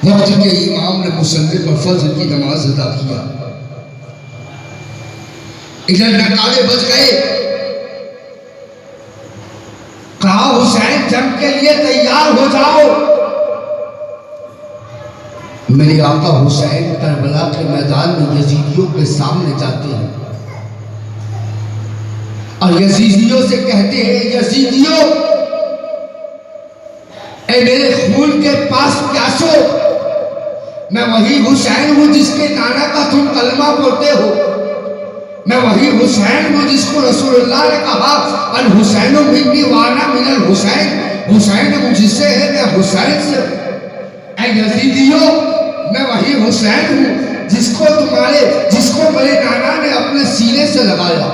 وقت کے امام نے مصلی پر فجر کی نماز ادا کیا، ادھر نکالے بج گئے، کہا حسین جنگ کے لیے تیار ہو جاؤ۔ میرے آقا حسین کربلا کے میدان میں یزیدیوں کے سامنے جاتے ہیں اور یزیدیوں سے کہتے ہیں، یزیدیوں اے میرے خون کے پاس پیاسو، میں وہی حسین ہوں جس کے نانا کا تم کلمہ پڑھتے ہو، میں وہی حسین ہوں جس کو رسول اللہ نے کہا الحسین منی وانا من الحسین، حسین مجھ سے ہے میں حسین سے ہوں۔ اے یزیدیوں میں وہی حسین ہوں جس کو میرے نانا نے اپنے سینے سے لگایا۔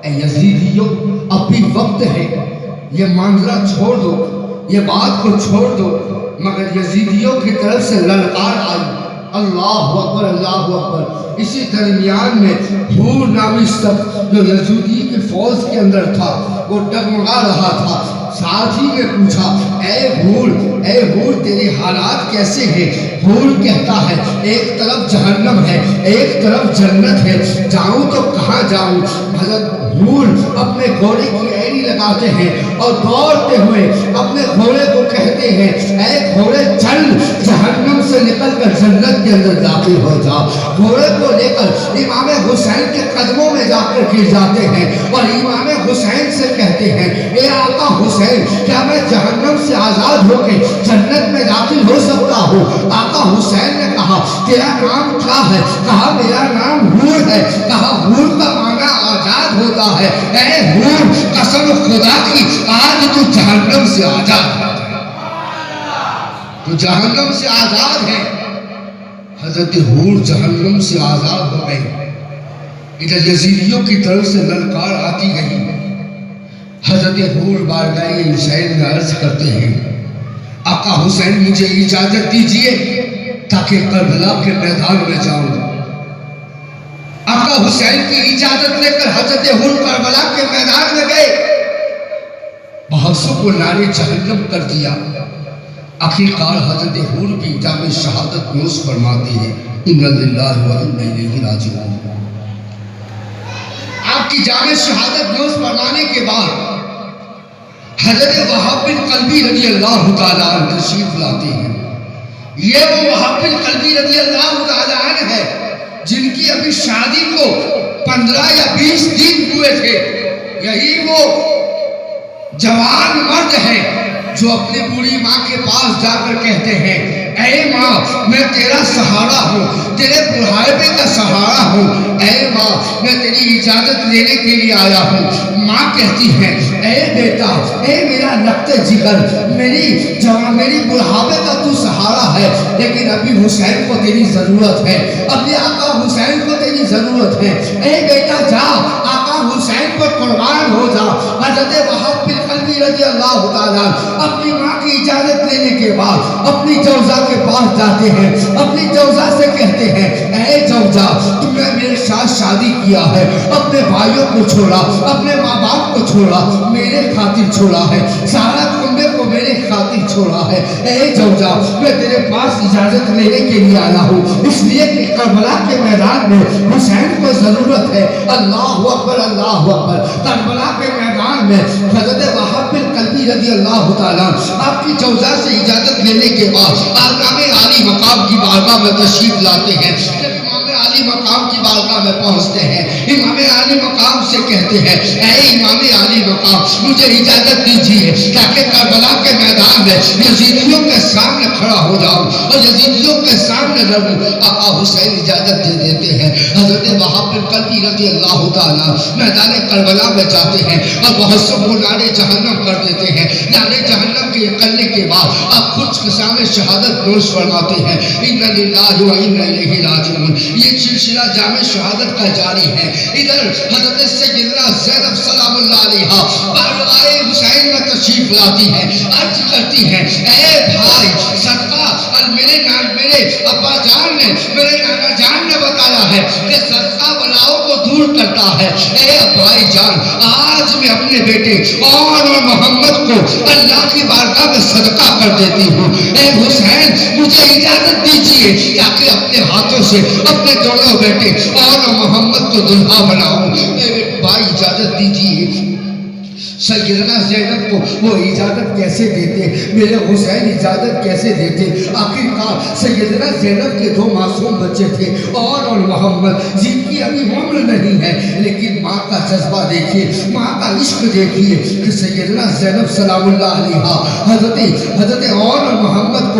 اے یزیدیوں اب بھی وقت ہے، یہ معاملہ چھوڑ دو، یہ بات کو چھوڑ دو۔ مگر یزیدیوں کی طرف سے للکار آئی، اللہ اکبر اللہ اکبر۔ اسی درمیان میں حور نامی شخص جو یزیدی کی فوج کے اندر تھا وہ ڈگمگا رہا تھا، ساتھی نے پوچھا اے حور تیرے حالات کیسے ہیں؟ حور کہتا ہے ایک طرف جہنم ہے ایک طرف جنت ہے، جاؤں تو کہاں جاؤں؟ حضرت حور اپنے گھوڑے کی ایڑی لگاتے ہیں اور دوڑتے ہوئے اپنے گھوڑے کو کہتے ہیں اے گھوڑے چل، جہنم سے نکل کر جنت کے اندر داخل ہو جا۔ گھوڑے کو لے کر امام حسین کے قدموں میں جا کر گر جاتے ہیں اور امام حسین سے کہتے ہیں اے آقا حسین کیا میں جہنم سے آزاد ہو کے جنت میں داخل ہو سکتا ہوں؟ آقا حسین نے کہا تیرا نام کیا ہے؟ کہا میرا نام حور ہے۔ کہا حور کا معنی آزاد ہوتا ہے، اے حور قسم خدا کی آج تو جہنم سے آزاد ہے، تو جہنم سے آزاد ہے۔ حضرت حور جہنم سے آزاد ہو گئی۔ ادھر یزیدیوں کی طرف سے للکار آتی گئی۔ حضرت حور بارگاہ حسین میں عرض کرتے ہیں آقا حسین مجھے اجازت دیجئے تاکہ کربلا کے میدان میں جاؤں۔ آقا حسین کی اجازت لے کر حضرت حور کربلا کے میدان میں گئے، بہتوں کو نعرے جہنم کر دیا۔ آخرکار حضرت حور بھی جام شہادت نوش فرماتی ہے، انا للہ و انا الیہ راجعون۔ آپ کی جام شہادت نوش فرمانے کے بعد حضرت وہاب بن قلبی رضی اللہ تعالیٰ عنہ تشریف لاتے ہیں۔ یہ وہ وہاب بن قلبی رضی اللہ تعالیٰ عنہ ہے جن کی ابھی شادی کو 15 یا 20 دن ہوئے تھے۔ یہی وہ جوان مرد ہے جو اپنی بوڑھی ماں کے پاس جا کر کہتے ہیں اے ماں میں تیرا سہارا ہوں، تیرے بڑھاپے کا سہارا ہوں، اے ماں میں تیری اجازت لینے کے لیے آیا ہوں۔ ماں کہتی ہے اے بیٹا، اے میرا لقت جگر، میری بڑھاپے کا تو سہارا ہے، لیکن ابھی حسین کو تیری ضرورت ہے، ابھی آقا حسین کو تیری ضرورت ہے۔ اے بیٹا جا، آقا حسین پر قربان ہو جا۔ حضرت وہاب بن قلبی رضی اللہ تعالیٰ اپنی ماں کی اجازت لینے کے بعد اپنی جوزہ کے پاس جاتے ہیں، اپنی جوزہ سے کہتے ہیں اے جوزہ تم نے میرے ساتھ شادی کیا ہے، اپنے بھائیوں کو چھوڑا، اپنے ماں باپ کو چھوڑا، میرے خاطر چھوڑا ہے، سارا کنبے کو میرے خاطر چھوڑا ہے۔ اے جوزہ میں تیرے پاس اجازت لینے کے لیے آیا ہوں، اس لیے کہ کربلا کے میدان میں حسین کو ضرورت ہے۔ اللہ اکبر اللہ اکبر۔ کربلا کے میدان میں حضرت وہاب بن قلبی رضی اللہ تعالیٰ آپ کی جوزہ سے اجازت لینے کے بعد امام عالی مقام کی بارگاہ میں تشریف لاتے ہیں۔ جب امام عالی مقام کی بارگاہ میں پہنچتے ہیں، امام عالی مقام سے کہتے ہیں اے امام عالی مقام مجھے اجازت دیجیے تاکہ کربلا کے میدان میں یزیدیوں کے سامنے کھڑا ہو جاؤں اور یزیدیوں کے سامنے لڑوں۔ آقا حسین اجازت دے دیتے ہیں۔ حضرت وہاب بن قلبی رضی اللہ تعالیٰ میدان کربلا میں جاتے ہیں اور بہت سب کو نعرے جہنم کر دیتے ہیں۔ نعرے جہنم کے کرنے کے بعد آپ خود کے سامنے شہادت نوش فرماتے ہیں انا للہ و انا الیہ راجعون۔ یہ سلسلہ جام شہادت کا جاری ہے. ادھر حضرت سیدنا زینب سلام اللہ علیہا بارگاہ حسین میں تشریف لاتی ہے. عرض کرتی ہے اے بھائی صدقہ میرے ابا جان نے میرے نانا جان نے بتایا ہے کہ صدقہ بلاؤ کو دور کرتا ہے. اے بھائی جان آج میں اپنے بیٹے اور محمد کو اللہ کی بارگاہ میں صدقہ کر دیتی ہوں. اے حسین مجھے اجازت دیجیے تاکہ اپنے ہاتھوں سے اپنے دونوں بیٹے اور محمد کو دلہا بناؤں. اے بھائی اجازت دیجیے. سیدنا زینب کو وہ اجازت کیسے دیتے؟ میرے حسین اجازت کیسے دیتے؟ آخرکار سیدنا زینب کے دو معصوم بچے تھے اور محمد جن کی ابھی عمر نہیں ہے، لیکن ماں کا جذبہ دیکھیے، ماں کا عشق دیکھیے کہ سیدنا زینب سلام اللہ علیہا حضرت اور محمد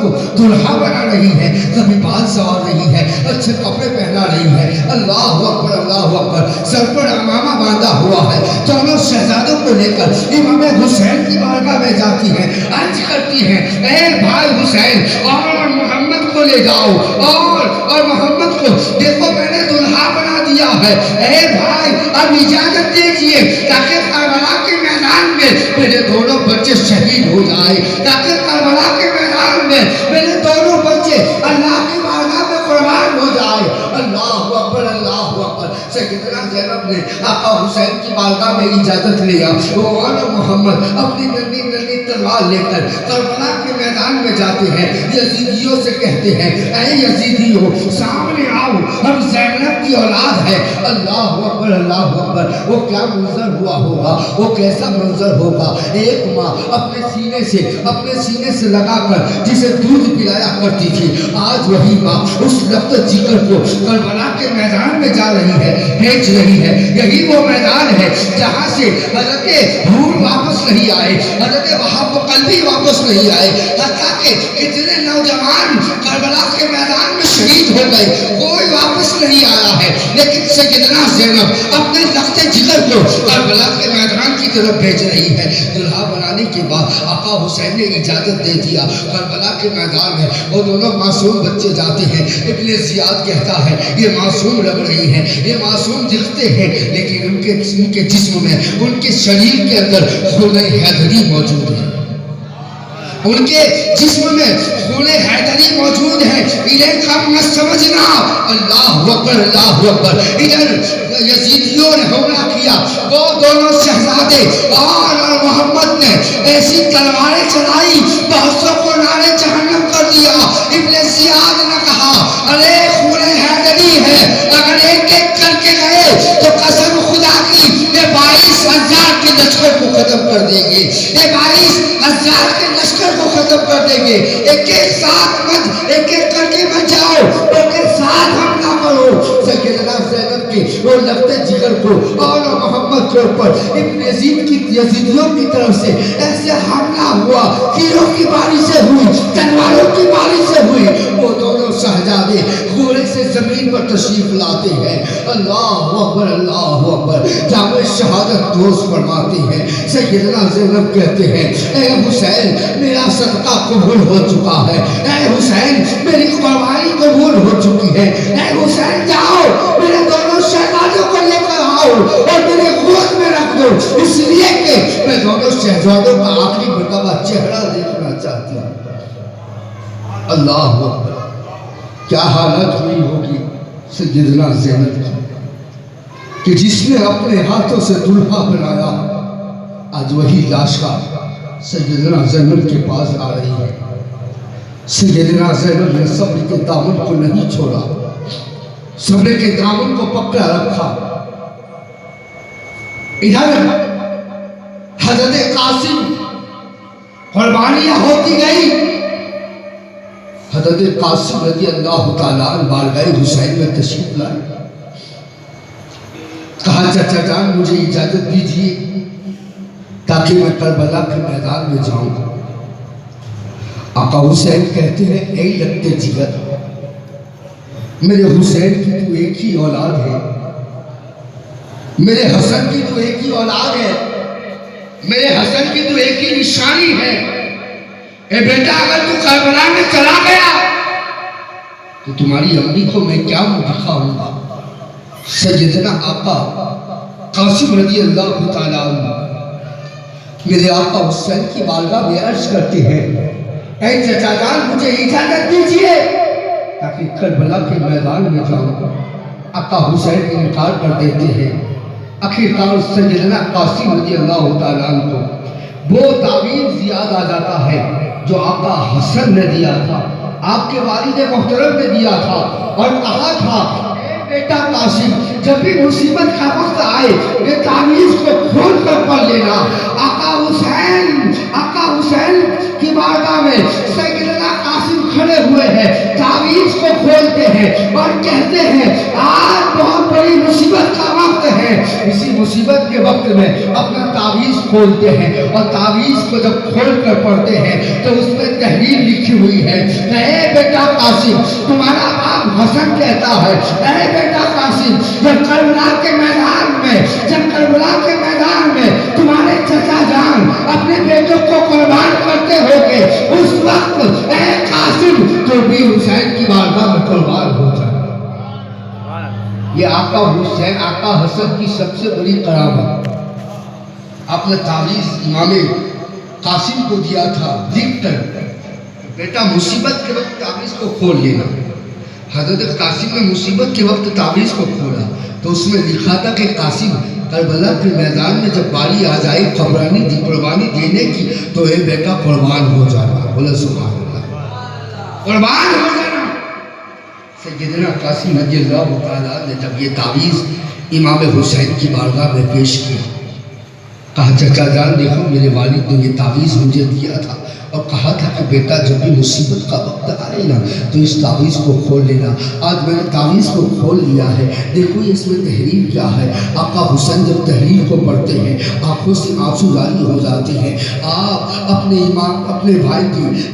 کو دلہا بنا رہی ہے. کبھی بال سوار رہی ہے، اچھے کپڑے پہنا رہی ہے. اللہ اکبر اللہ اکبر. سر پر امامہ باندھا ہوا ہے. دونوں شہزادوں کو لے کر امام حسین کی بارگاہ میں جاتی ہیں. عرض کرتی ہیں اے بھائی حسین اور محمد کو لے جاؤ اور محمد کو دیکھو میں نے دلہا بنا دیا ہے. اے بھائی اب اجازت دیجیے تاکہ کربلا کے میدان میں میرے دونوں بچے شہید ہو جائے، تاکہ کربلا کے میدان میں میرے دونوں بچے اللہ کی بارگاہ میں قربان ہو جائے. اللہ اکبر اللہ اکبر. سیدنا زینب نے آقا حسین کی بارگاہ میں اجازت لیا. اور محمد اپنی ننھی تلوار لے کر کربلا کے میدان میں جاتے ہیں. یزیدیوں سے کہتے ہیں اے یزیدیوں سامنے آؤ، ہم زینب کی اولاد ہے. اللہ اکبر اللہ اکبر. وہ کیا منظر ہوا ہوگا، وہ کیسا منظر ہوگا. ایک ماں اپنے سینے سے لگا کر جسے دودھ پلایا کرتی تھی، آج وہی ماں اس لقت جگر کو کربلا کے میدان میں جا رہی ہے، بھیج رہی ہے. یہی وہ میدان ہے جہاں سے حضرت حور واپس نہیں آئے، حضرت وہاب قلبی واپس نہیں آئے، حتیٰ کہ اتنے نوجوان کربلا کے میدان میں شہید ہو گئے، کوئی واپس نہیں آیا ہے. لیکن سیدنا زینب اپنے لقت جگر کو کربلا کے میدان کی طرف بھیج رہی ہے. دلہا بنانے کے بعد آقا حسین نے اجازت دے دیا. کربلا کے میدان میں وہ دونوں معصوم بچے جاتے ہیں. ابن زیاد کہتا ہے یہ معصوم لگ رہی ہیں، یہ معصوم دکھتے ہیں، لیکن ان کے جسم میں، ان کے شریر کے اندر خون حیدری موجود ہے. ان کے جسم میں خون حیدری موجود ہے. انہیں کم نہ سمجھنا. اللہ اکبر اللہ اکبر. ادھر یزیدیوں نے حملہ کیا. وہ دونوں شہزادے اور محمد نے ایسی تلواریں چلائی، بہت سو کو نارے جہنم کر دیا. ابن زیاد نے کہا ارے خون حیدری ہے، اگر ایک ایک کر کے گئے تو قسم خدا کی یہ 22,000 کے لشکر کو ختم کر دیں گے، یہ 22,000 کے لشکر کو ختم کر دیں گے. ایک ایک ساتھ مت، ایک ایک کر کے مت جاؤ، ایک ایک ساتھ حملہ کرو. سیدنا زینب کی وہ لقت جگر کو اور محمد کے اوپر ابن یزیدیوں کی طرف سے ایسے حملہ ہوا، تیروں کی بارش سے ہوئی، تلواروں کی بارش سے ہوئی. وہ دونوں شہزادے گھوڑے سے زمین پر تشریف لاتے ہیں. اللہ اکبر اللہ اکبر. جامع شہادت دوست فرماتے ہیں. سیدنا زینب کہتے ہیں اے حسین میرا صدقہ قبول ہو چکا ہے، اے حسین میری قربانی قبول ہو چکی ہے. اے حسین جاؤ میرے دونوں شہزادوں کو لے کر آؤ اور میرے گود میں رکھ دو، اس لیے کہ میں دونوں شہزادوں کا آخری مرتبہ چہرہ دیکھنا چاہتی ہوں. اللہ اکبر. کیا حالت ہوئی ہوگی سیدنا زینب کی کہ جس نے اپنے ہاتھوں سے دلہا بنایا، آج وہی لاشکار سیدنا زینب کے پاس آ رہی ہے. سیدنا زینب نے صبر کے دامن کو نہیں چھوڑا، صبر کے دامن کو پکڑا رکھا. ادھر حضرت قاسم قربانیاں ہوتی گئی. حضرت قاسم رضی اللہ تعالیٰ عنہ بارگاہ حسین میں تشریف لائے. کہا چچا جان مجھے اجازت دیجیے تاکہ میں کربلا کے میدان میں جاؤں. آقا حسین کہتے ہیں اے لگتے جگر، میرے حسین کی تو ایک ہی اولاد ہے، میرے حسن کی تو ایک ہی اولاد ہے، میرے حسن کی تو ایک ہی نشانی ہے. اے بیٹا اگر تو کربلا میں چلا گیا تو تمہاری امی کو میں کیا دکھاؤں گا؟ سیدنا آقا قاسم رضی اللہ تعالیٰ عنہ میرے آقا حسین کی بارگاہ میں عرض کرتے ہیں، اے چچا جان مجھے اجازت دیجیے تاکہ کربلا کے میدان میں جاؤں۔ آقا حسین انکار کر دیتے ہیں۔ آخرکار سیدنا قاسم رضی اللہ تعالیٰ عنہ کو وہ تعویذ یاد آ جاتا ہے جو آقا حسن نے دیا تھا، آپ کے والد محترم نے دیا تھا اور کہا تھا، اے بیٹا قاسم جب بھی مصیبت کا وقت آئے یہ تعویذ کو کھول کر پڑھ لینا۔ آقا حسین کی بارگاہ میں سیدنا قاسم کھڑے ہوئے ہیں، تعویذ کو کھولتے ہیں اور کہتے ہیں آج بہت بڑی مصیبت کا وقت ہے۔ اسی مصیبت کے وقت میں اپنا تعویذ کھولتے ہیں اور تعویذ کو جب کھول کر پڑھتے ہیں تو اس میں تحریر لکھی ہوئی ہے، اے بیٹا قاسم تمہارا باپ حسن کہتا ہے، اے بیٹا قاسم جب کربلا کے میدان میں تمہارے چچا جان اپنے بیٹوں کو قربان کرتے ہوگے اس وقت اے قاسم تو بھی حسین کی بارگاہ میں قربان ہو جائے۔ یہ آقا حسین آقا حسن کی سب سے بڑی کرامت۔ آپ نے تعویذ امام قاسم کو دیا تھا لکھ کر، بیٹا مصیبت کے وقت تعویذ کو کھول لینا۔ حضرت قاسم نے مصیبت کے وقت تعویذ کو کھولا تو اس میں لکھا تھا کہ قاسم کربلا کے میدان میں جب باری آ جائے قربانی دینے کی تو اے بیٹا قربان ہو جانا۔ بولے سبحان اللہ، قربان ہو جانا۔ سیدنا قاسم رضی اللہ تعالیٰ نے جب یہ تعویذ امام حسین کی بارگاہ میں پیش کیا، کہا چچا جان دیکھو میرے والد نے یہ تعویذ مجھے دیا تھا اور کہا تھا کہ بیٹا جب بھی مصیبت کا وقت آئے نا تو اس تعویذ کو کھول لینا۔ آج میں نے تعویذ کو کھول لیا ہے، دیکھو اس میں تحریر کیا ہے۔ آقا حسین جب تحریر کو پڑھتے ہیں آنکھوں سے آنسو جاری ہو جاتے ہیں۔ آپ اپنے بھائی کی